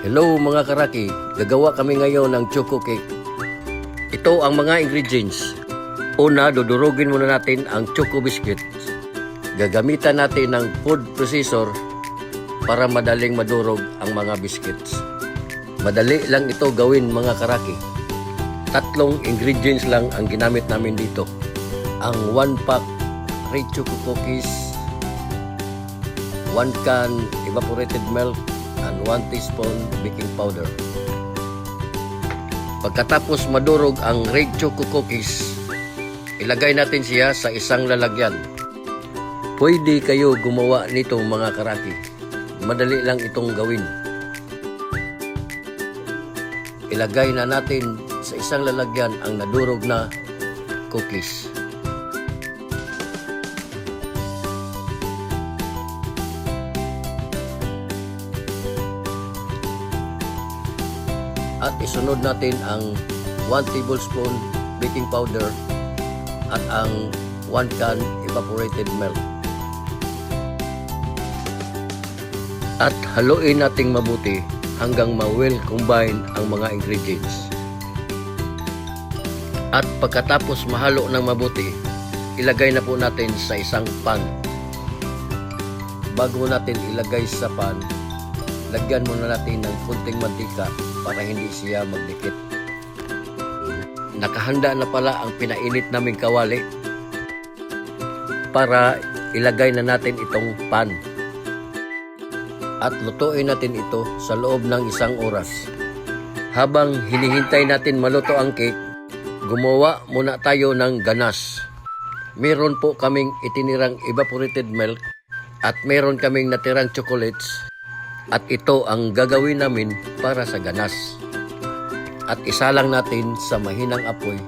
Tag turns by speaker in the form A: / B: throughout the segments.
A: Hello mga karaki, gagawa kami ngayon ng choco cake. Ito ang mga ingredients. Una, dudurugin muna natin ang choco biscuits. Gagamitan natin ng food processor para madaling madurog ang mga biscuits. Madali lang ito gawin mga karaki. 3 ingredients lang ang ginamit namin dito. Ang 1 pack Red Choco Cookies, 1 can evaporated milk, and 1 teaspoon baking powder. Pagkatapos madurog ang red choco cookies, ilagay natin siya sa isang lalagyan. Pwede kayo gumawa nito mga karaki. Madali lang itong gawin. Ilagay na natin sa isang lalagyan ang nadurog na cookies. At isunod natin ang 1 tablespoon baking powder at ang 1 can evaporated milk. At haluin nating mabuti hanggang ma-well combine ang mga ingredients. At pagkatapos mahalo ng mabuti, ilagay na po natin sa isang pan. Bago natin ilagay sa pan, lagyan muna natin ng kunting mantika para hindi siya magdikit. Nakahanda na pala ang pinainit naming kawali para ilagay na natin itong pan. At lutuin natin ito sa loob ng 1 oras. Habang hinihintay natin maluto ang cake, gumawa muna tayo ng ganas. Meron po kaming itinirang evaporated milk at meron kaming natirang chocolates. At ito ang gagawin namin para sa ganas. At isalang natin sa mahinang apoy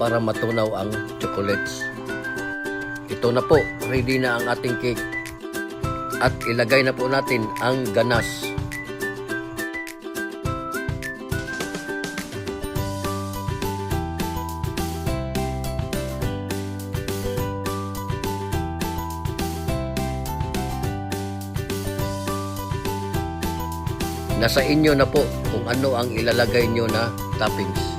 A: para matunaw ang chocolates. Ito na po, ready na ang ating cake. At ilagay na po natin ang ganas. Nasa inyo na po kung ano ang ilalagay nyo na toppings.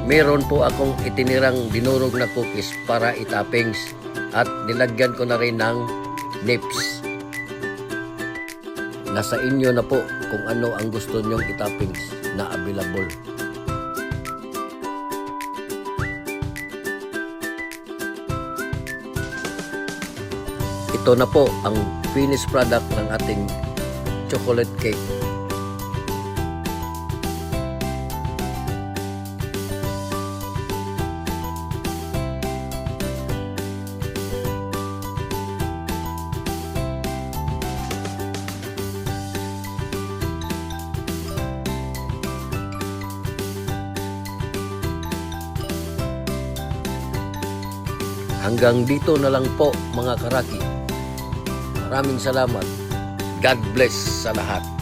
A: Meron po akong itinirang dinurog na cookies para itoppings at nilagyan ko na rin ng nips. Nasa inyo na po kung ano ang gusto nyong itoppings na available. Ito na po ang finished product ng ating chocolate cake. Hanggang dito na lang po mga karaki. Maraming salamat. God bless sa lahat.